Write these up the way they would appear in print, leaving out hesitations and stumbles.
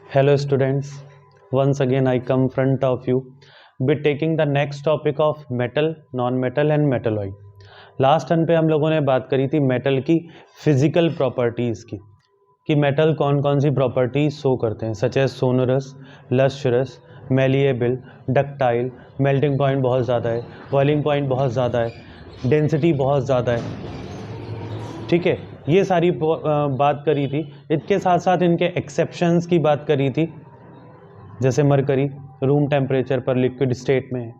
Hello students, once again I come front of you be taking the next topic of metal, non-metal and metalloid. Last turn पे हम लोगों ने बात करी थी मेटल की फिजिकल प्रॉपर्टीज़ की कि मेटल कौन कौन सी प्रॉपर्टीज शो करते हैं, such as sonorous, lustrous, malleable, ductile, melting point बहुत ज़्यादा है, बॉइलिंग पॉइंट बहुत ज़्यादा है, डेंसिटी बहुत ज़्यादा है। ठीक है, ये सारी बात करी थी। इसके साथ साथ इनके एक्सेप्शंस की बात करी थी, जैसे मरकरी रूम टेम्परेचर पर लिक्विड स्टेट में है,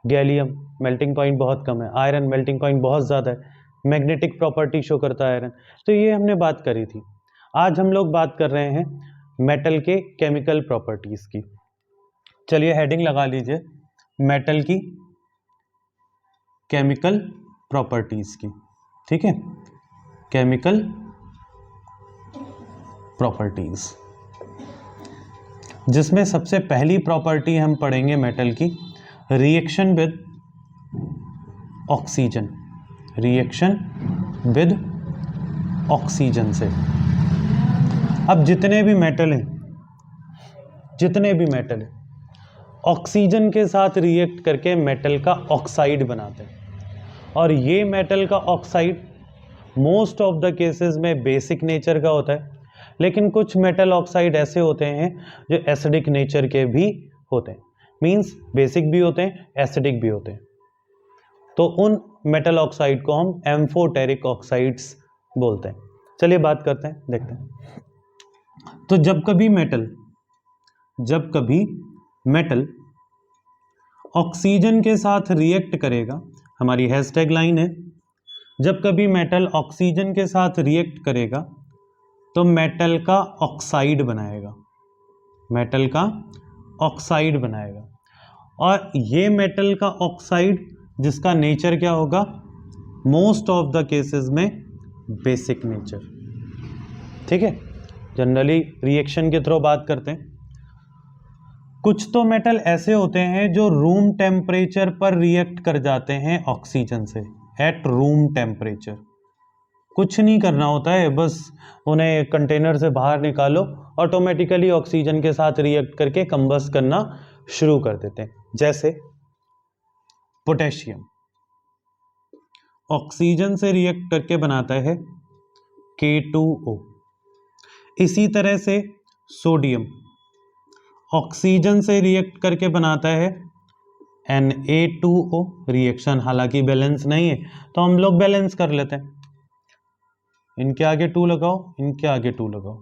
गैलियम मेल्टिंग पॉइंट बहुत कम है, आयरन मेल्टिंग पॉइंट बहुत ज़्यादा है, मैग्नेटिक प्रॉपर्टी शो करता है आयरन। तो ये हमने बात करी थी। आज हम लोग बात कर रहे हैं मेटल के केमिकल प्रॉपर्टीज़ की। चलिए हेडिंग लगा लीजिए, मेटल की केमिकल प्रॉपर्टीज़ की। ठीक है, केमिकल प्रॉपर्टीज, जिसमें सबसे पहली प्रॉपर्टी हम पढ़ेंगे मेटल की, reaction with oxygen. Reaction with oxygen से। अब जितने भी मेटल हैं, ऑक्सीजन के साथ रिएक्ट करके मेटल का ऑक्साइड बनाते हैं, और ये मेटल का oxide most of the cases में बेसिक नेचर का होता है, लेकिन कुछ मेटल ऑक्साइड ऐसे होते हैं जो एसिडिक नेचर के भी होते हैं। मींस बेसिक भी होते हैं, एसिडिक भी होते हैं। तो उन मेटल ऑक्साइड को हम एम्फोटेरिक ऑक्साइड्स बोलते हैं। चलिए बात करते हैं, देखते हैं। तो जब कभी मेटल ऑक्सीजन के साथ रिएक्ट करेगा, हमारी हैशटैग लाइन है, जब कभी मेटल ऑक्सीजन के साथ रिएक्ट करेगा तो मेटल का ऑक्साइड बनाएगा, मेटल का ऑक्साइड बनाएगा। और ये मेटल का ऑक्साइड जिसका नेचर क्या होगा, मोस्ट ऑफ द केसेस में बेसिक नेचर। ठीक है, जनरली रिएक्शन के थ्रू बात करते हैं। कुछ तो मेटल ऐसे होते हैं जो रूम टेम्परेचर पर रिएक्ट कर जाते हैं ऑक्सीजन से, एट रूम टेम्परेचर। कुछ नहीं करना होता है, बस उन्हें कंटेनर से बाहर निकालो, ऑटोमेटिकली ऑक्सीजन के साथ रिएक्ट करके कंबस्ट करना शुरू कर देते हैं। जैसे पोटेशियम ऑक्सीजन से रिएक्ट करके बनाता है K2O। इसी तरह से सोडियम ऑक्सीजन से रिएक्ट करके बनाता है Na2O। रिएक्शन हालांकि बैलेंस नहीं है, तो हम लोग बैलेंस कर लेते हैं। इनके आगे 2 लगाओ, इनके आगे 2 लगाओ,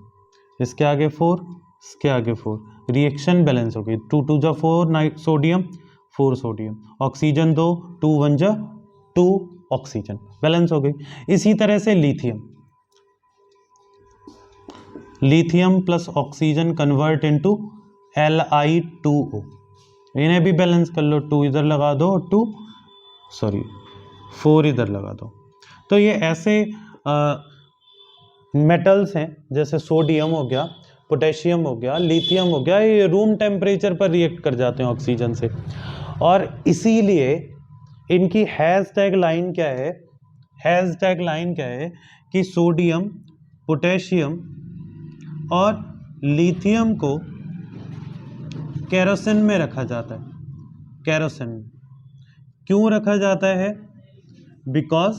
इसके आगे 4, इसके आगे 4, रिएक्शन बैलेंस हो गई। 2 2 जा 4 सोडियम, 4 सोडियम, ऑक्सीजन 2, 2 1 जा 2 ऑक्सीजन, बैलेंस हो गई। इसी तरह से lithium plus oxygen convert into Li2O, इन्हें भी बैलेंस कर लो। 2 इधर लगा दो, 4 इधर लगा दो। तो ये ऐसे मेटल्स हैं, जैसे सोडियम हो गया, पोटेशियम हो गया, लिथियम हो गया, ये रूम टेम्परेचर पर रिएक्ट कर जाते हैं ऑक्सीजन से। और इसीलिए इनकी हैशटैग लाइन क्या है, हैशटैग लाइन क्या है कि सोडियम, पोटेशियम और लिथियम को केरोसिन में रखा जाता है। केरोसिन में क्यों रखा जाता है? Because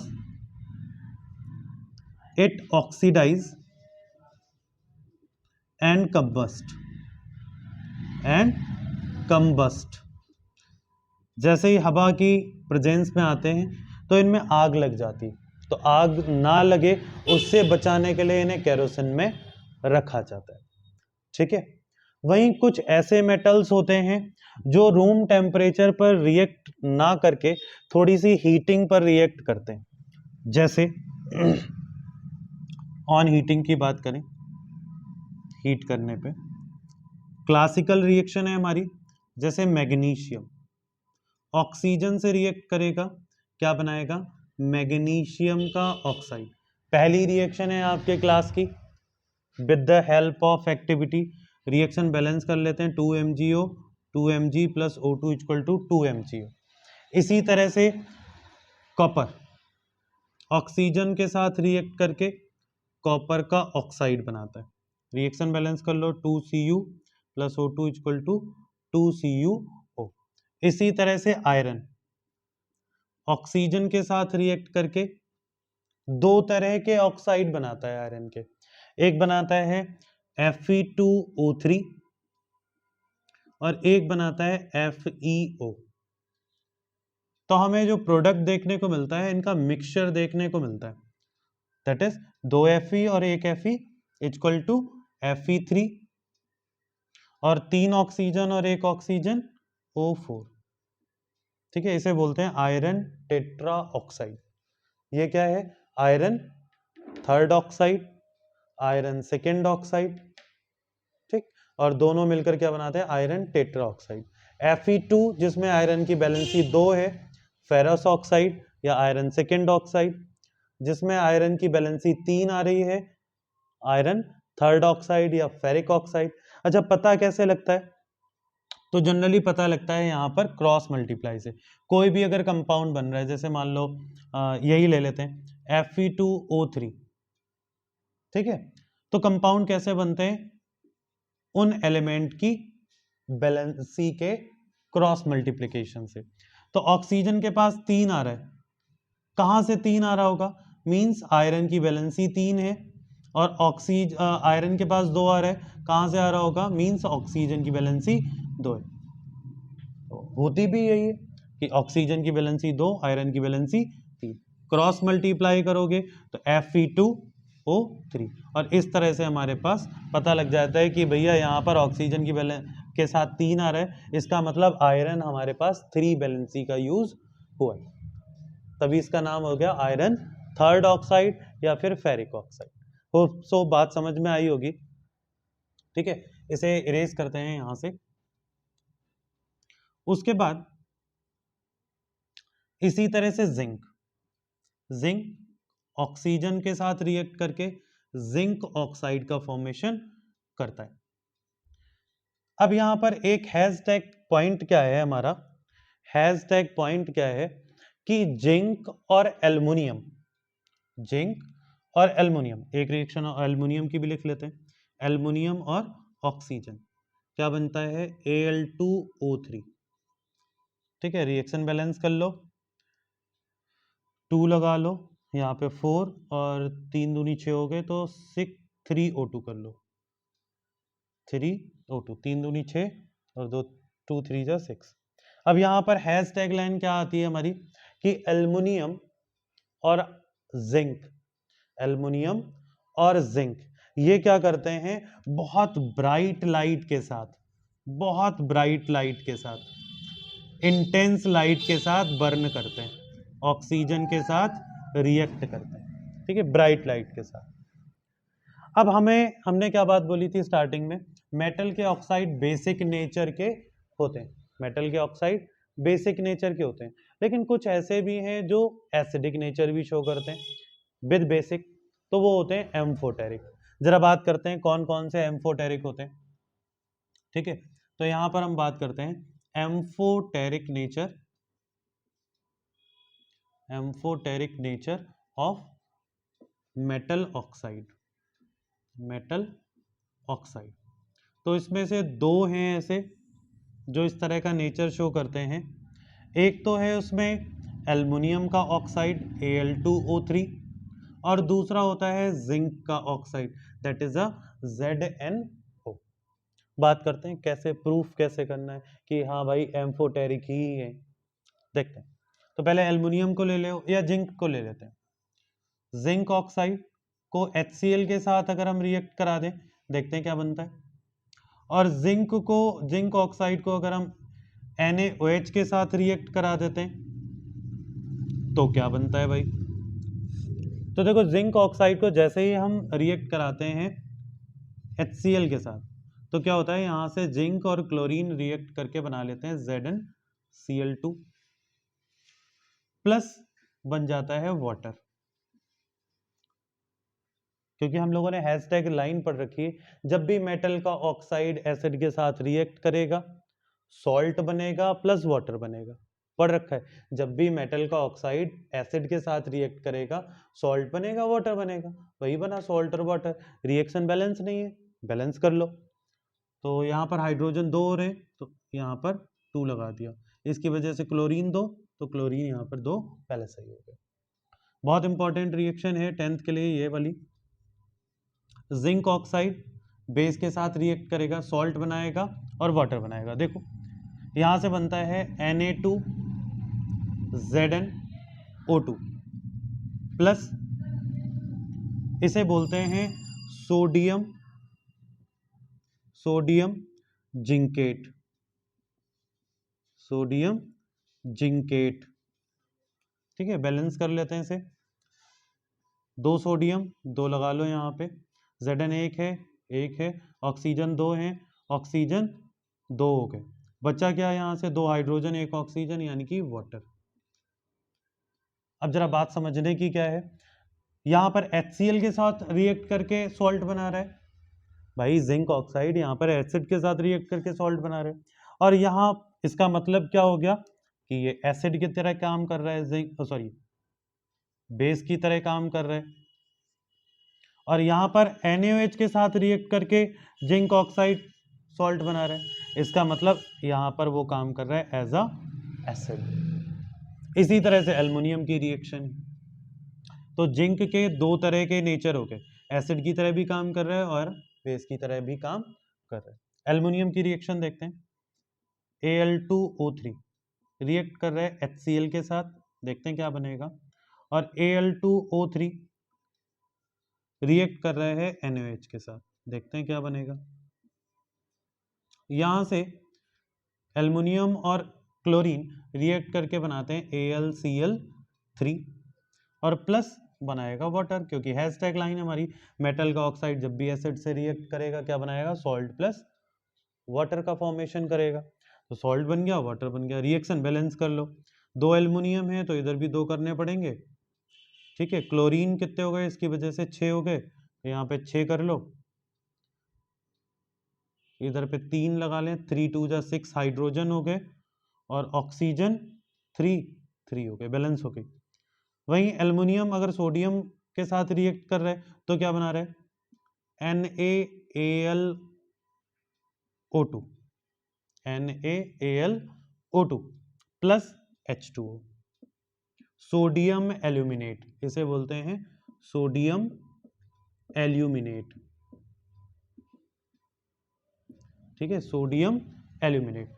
it oxidise and combust. जैसे ही हवा की प्रेजेंस में आते हैं तो इनमें आग लग जाती, तो आग ना लगे उससे बचाने के लिए इन्हें केरोसिन में रखा जाता है। ठीक है, वहीं कुछ ऐसे मेटल्स होते हैं जो रूम टेम्परेचर पर रिएक्ट ना करके थोड़ी सी हीटिंग पर रिएक्ट करते हैं। जैसे ऑन हीटिंग की बात करें, हीट करने पे क्लासिकल रिएक्शन है हमारी, जैसे मैग्नीशियम ऑक्सीजन से रिएक्ट करेगा, क्या बनाएगा? मैग्नीशियम का ऑक्साइड। पहली रिएक्शन है आपके क्लास की, with the help of activity reaction balance कर लेते हैं। 2MgO 2Mg plus O2 equal to 2MgO। इसी तरह से कॉपर ऑक्सीजन के साथ रिएक्ट करके कॉपर का ऑक्साइड बनाता है। रिएक्शन बैलेंस कर लो, 2Cu plus O2 equal to 2CuO। इसी तरह से आयरन ऑक्सीजन के साथ रिएक्ट करके दो तरह के ऑक्साइड बनाता है आयरन के। एक बनाता है Fe2O3 और एक बनाता है FeO। तो हमें जो प्रोडक्ट देखने को मिलता है इनका मिक्सचर देखने को मिलता है, दैट इज 2 Fe और 1 Fe इक्वल टू Fe3 और 3 ऑक्सीजन और 1 ऑक्सीजन O4। ठीक है, इसे बोलते हैं आयरन टेट्रा ऑक्साइड। ये क्या है? Iron third oxide, iron second oxide, ठीक, और दोनों मिलकर क्या बनाते हैं? Iron tetra oxide. Fe2 जिसमें आयरन की वैलेंसी 2 है, फेरस ऑक्साइड या आयरन सेकेंड ऑक्साइड। जिसमें आयरन की वैलेंसी 3 आ रही है, आयरन थर्ड ऑक्साइड या फेरिक ऑक्साइड। अच्छा, पता कैसे लगता है? तो जनरली पता लगता है यहाँ पर क्रॉस मल्टीप्लाई से। कोई भी अगर कंपाउंड बन रहा है, जैसे मान लो यही ले लेते हैं Fe2O3, ठीक है, तो कंपाउंड कैसे बनते हैं? उन एलिमेंट की बैलेंसी के क्रॉस मल्टीप्लिकेशन से। तो ऑक्सीजन के पास 3 आ रहा है, कहां से 3 आ रहा होगा? मींस आयरन की बैलेंसी 3 है, और आयरन के पास 2 आ रहा है, कहां से आ रहा होगा? मींस ऑक्सीजन की बैलेंसी 2 है। तो होती भी यही है कि ऑक्सीजन की बैलेंसी 2, आयरन की बैलेंसी 3, क्रॉस मल्टीप्लाई करोगे तो Fe2O3, और इस तरह से हमारे पास पता लग जाता है कि भैया यहाँ पर ऑक्सीजन की बैलेंस के साथ 3 आ रहा है, इसका मतलब आयरन हमारे पास 3 बैलेंसी का यूज हुआ है, तभी इसका नाम हो गया आयरन थर्ड ऑक्साइड या फिर फेरिक ऑक्साइड। सो बात समझ में आई होगी। ठीक है, इसे इरेज करते हैं यहां से। उसके बाद इसी तरह से जिंक ऑक्सीजन के साथ रिएक्ट करके जिंक ऑक्साइड का फॉर्मेशन करता है। अब यहां पर एक हैशटैग पॉइंट क्या है हमारा? हैशटैग पॉइंट क्या है कि जिंक और एल्युमिनियम, एक रिएक्शन एल्युमिनियम की भी लिख लेते हैं, एल्युमिनियम और ऑक्सीजन क्या बनता है? Al2O3। ठीक है, रिएक्शन बैलेंस कर लो, 2 लगा लो, यहाँ पे 4 और 3 दूनी 6 हो गए, तो 3O2 कर लो, 3O2, 3 दूनी 6 और 2 3 जा 6। अब यहाँ पर हैश टैग लाइन क्या आती है हमारी कि एल्युमिनियम और जिंक ये क्या करते हैं? बहुत ब्राइट लाइट के साथ, इंटेंस लाइट के साथ बर्न करते हैं, ऑक्सीजन के साथ रिएक्ट करते हैं। ठीक है, ब्राइट लाइट के साथ। अब हमने क्या बात बोली थी स्टार्टिंग में? मेटल के ऑक्साइड बेसिक नेचर के होते हैं, मेटल के ऑक्साइड बेसिक नेचर के होते हैं, लेकिन कुछ ऐसे भी हैं जो एसिडिक नेचर भी शो करते हैं विद बेसिक, तो वो होते हैं एम्फोटेरिक। जरा बात करते हैं कौन कौन से एम्फोटेरिक होते हैं। ठीक है, तो यहां पर हम बात करते हैं amphoteric nature of metal oxide. तो इसमें से 2 हैं ऐसे जो इस तरह का नेचर शो करते हैं। एक तो है उसमें एल्युमिनियम का ऑक्साइड Al2O3, और दूसरा होता है जिंक का oxide, that is a ZnO। बात करते हैं कैसे प्रूफ कैसे करना है कि हाँ भाई एम्फोटेरिक ही है, देखते हैं। तो पहले एल्युमिनियम को ले लो या जिंक को ले लेते हैं। जिंक ऑक्साइड को HCl के साथ अगर हम रिएक्ट करा दें, देखते हैं क्या बनता है। और जिंक ऑक्साइड को अगर हम NaOH के साथ रिएक्ट करा देते हैं तो क्या बनता है भाई? तो देखो, जिंक ऑक्साइड को जैसे ही हम रिएक्ट कराते हैं HCl के साथ, तो क्या होता है? यहां से जिंक और क्लोरीन रिएक्ट करके बना लेते हैं ZnCl2 प्लस बन जाता है वाटर। क्योंकि हम लोगों ने हैशटैग लाइन पढ़ रखी है, जब भी मेटल का ऑक्साइड एसिड के साथ रिएक्ट करेगा सॉल्ट बनेगा प्लस वाटर बनेगा। पढ़ रखा है, जब भी मेटल का ऑक्साइड एसिड के साथ रिएक्ट करेगा सॉल्ट बनेगा, वाटर बनेगा, वही बना सॉल्ट और वाटर। रिएक्शन बैलेंस नहीं है, बैलेंस कर लो। तो यहाँ पर हाइड्रोजन 2 हो रहे हैं तो यहाँ पर 2 लगा दिया, इसकी वजह से क्लोरीन 2, तो क्लोरीन यहाँ पर 2 पहले सही हो गया। बहुत इंपॉर्टेंट रिएक्शन है 10th के लिए ये वाली। जिंक ऑक्साइड बेस के साथ रिएक्ट करेगा, सॉल्ट बनाएगा और वाटर बनाएगा। देखो यहाँ से बनता है Na2ZnO2 प्लस, इसे बोलते हैं सोडियम जिंकेट, सोडियम जिंकेट। ठीक है, बैलेंस कर लेते हैं इसे, 2 सोडियम 2 लगा लो यहाँ पे, Zn एक है, ऑक्सीजन 2 है, ऑक्सीजन 2 हो गए, बचा क्या यहाँ से 2 हाइड्रोजन 1 ऑक्सीजन यानी कि वाटर। अब जरा बात समझने की क्या है, यहाँ पर HCl के साथ रिएक्ट करके सॉल्ट बना रहा है, भाई जिंक ऑक्साइड यहाँ पर एसिड के साथ रिएक्ट करके सॉल्ट बना रहे हैं, और यहाँ इसका मतलब क्या हो गया कि ये एसिड की तरह काम कर रहा है, जिंक सॉरी बेस की तरह काम कर रहा है, और यहाँ पर NaOH के साथ रिएक्ट करके जिंक ऑक्साइड सॉल्ट बना रहा है, इसका मतलब यहाँ पर वो काम कर रहा है एज अ एसिड। इसी तरह से एल्युमिनियम की रिएक्शन, तो जिंक के 2 तरह के नेचर हो गए, एसिड की तरह भी काम कर रहा है और बेस की तरह भी काम कर रहा है। एल्युमिनियम की रिएक्शन देखते हैं, Al2O3 रिएक्ट कर रहा है HCl के साथ, देखते हैं क्या बनेगा, और Al2O3 रिएक्ट कर रहा है NaOH के साथ, देखते हैं क्या बनेगा। यहां से एल्युमिनियम और क्लोरीन रिएक्ट करके बनाते हैं AlCl3 और प्लस बनाएगा वाटर, क्योंकि हैशटैग लाइन हमारी, मेटल का ऑक्साइड जब भी एसिड से रिएक्ट करेगा क्या बनाएगा, सॉल्ट प्लस वाटर का फॉर्मेशन करेगा, तो सॉल्ट बन गया, वाटर बन गया। रिएक्शन बैलेंस कर लो, 2 एल्युमिनियम है तो इधर भी 2 करने पड़ेंगे, ठीक है। क्लोरीन कितने हो गए, इसकी वजह से 6 हो गए, तो यहाँ पे 6 कर लो, इधर पे 3 लगा लें, 3 2 जा 6 हाइड्रोजन हो गए, और ऑक्सीजन 3 हो गए, बैलेंस हो गई। वहीं एल्युमिनियम अगर सोडियम के साथ रिएक्ट कर रहे हैं तो क्या बना रहे हैं, NaAlO2 plus H2O, sodium aluminate, इसे बोलते हैं सोडियम एल्यूमिनेट, ठीक है, सोडियम एल्यूमिनेट।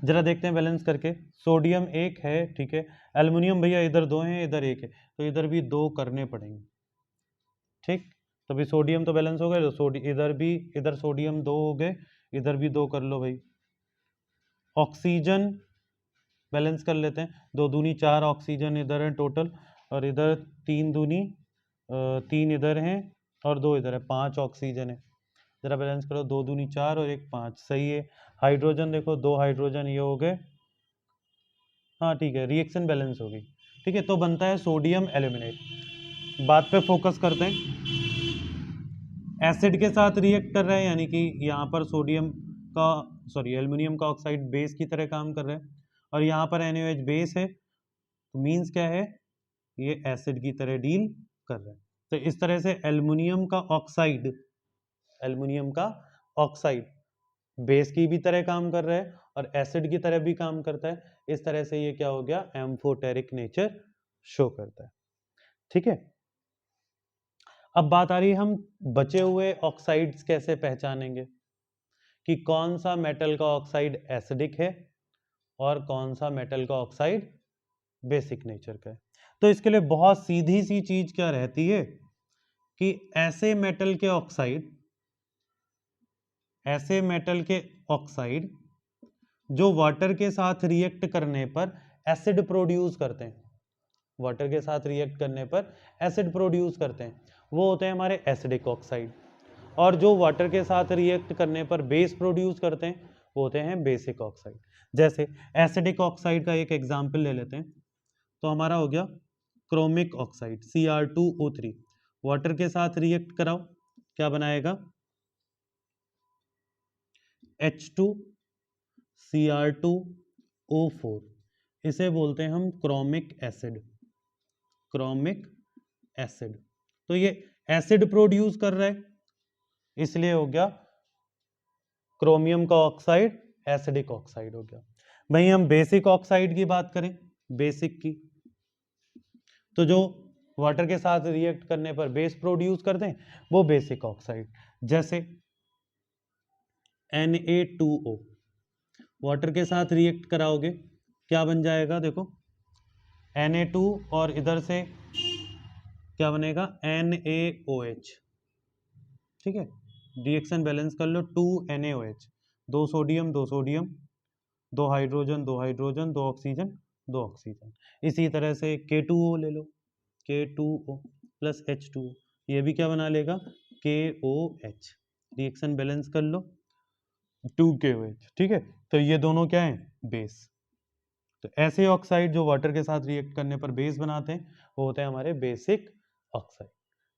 जरा देखते हैं बैलेंस करके, सोडियम 1 है, ठीक है, एल्युमिनियम भैया इधर 2 हैं इधर 1 है, तो इधर भी 2 करने पड़ेंगे, ठीक। तो भी सोडियम तो बैलेंस हो गए, तो इधर सोडियम 2 हो गए, इधर भी 2 कर लो भाई। ऑक्सीजन बैलेंस कर लेते हैं, 2 दूनी 4 ऑक्सीजन इधर है टोटल, और इधर 3 दूनी 3 इधर हैं और 2 इधर है, 5 ऑक्सीजन है। जरा बैलेंस करो, 2 दूनी 4 और 1 5, सही है। हाइड्रोजन देखो, 2 हाइड्रोजन ये हो गए, हाँ ठीक है, रिएक्शन बैलेंस हो गई, ठीक है। तो बनता है सोडियम एल्यूमिनेट। बात पे फोकस करते हैं, एसिड के साथ रिएक्ट कर रहा है, यानी कि यहाँ पर एल्युमिनियम का ऑक्साइड बेस की तरह काम कर रहा है, और यहाँ पर NaOH बेस है, तो मीन्स क्या है, ये एसिड की तरह डील कर रहा है। तो इस तरह से एल्युमिनियम का ऑक्साइड बेस की भी तरह काम कर रहा है और एसिड की तरह भी काम करता है, इस तरह से ये क्या हो गया, एम्फोटेरिक नेचर शो करता है, ठीक है। अब बात आ रही है, हम बचे हुए ऑक्साइड्स कैसे पहचानेंगे कि कौन सा मेटल का ऑक्साइड एसिडिक है और कौन सा मेटल का ऑक्साइड बेसिक नेचर का है। तो इसके लिए बहुत सीधी सी चीज क्या रहती है कि ऐसे मेटल के ऑक्साइड जो वाटर के साथ रिएक्ट करने पर एसिड प्रोड्यूस करते हैं, वाटर के साथ रिएक्ट करने पर एसिड प्रोड्यूस करते हैं, वो होते हैं हमारे एसिडिक ऑक्साइड, और जो वाटर के साथ रिएक्ट करने पर बेस प्रोड्यूस करते हैं वो होते हैं बेसिक ऑक्साइड। जैसे एसिडिक ऑक्साइड का एक एग्जांपल ले लेते हैं, तो हमारा हो गया क्रोमिक ऑक्साइड Cr2O3, वाटर के साथ रिएक्ट कराओ क्या बनाएगा, H2Cr2O4, इसे बोलते हैं हम क्रोमिक एसिड। क्रोमिक एसिड, तो ये एसिड प्रोड्यूस कर रहा है, इसलिए हो गया क्रोमियम का ऑक्साइड एसिडिक ऑक्साइड हो गया। भाई हम बेसिक ऑक्साइड की बात करें, बेसिक की, तो जो वाटर के साथ रिएक्ट करने पर बेस प्रोड्यूस करते हैं वो बेसिक ऑक्साइड, जैसे Na2O, वाटर के साथ रिएक्ट कराओगे क्या बन जाएगा, देखो Na2 और इधर से क्या बनेगा NaOH, ठीक है, रिएक्शन बैलेंस कर लो, 2NaOH, 2 sodium 2 sodium, 2 hydrogen 2 hydrogen, 2 oxygen 2 oxygen. इसी तरह से K2O ले लो, K2O प्लस H2O, ये भी क्या बना लेगा KOH, रिएक्शन बैलेंस कर लो 2KOH, ठीक है। तो ये दोनों क्या है, बेस। तो ऐसे ऑक्साइड जो वाटर के साथ रिएक्ट करने पर बेस बनाते हैं वो होते हैं हमारे बेसिक ऑक्साइड,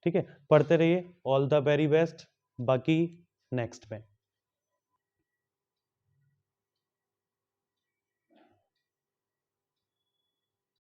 ठीक है। पढ़ते रहिए, ऑल द वेरी बेस्ट, बाकी नेक्स्ट में।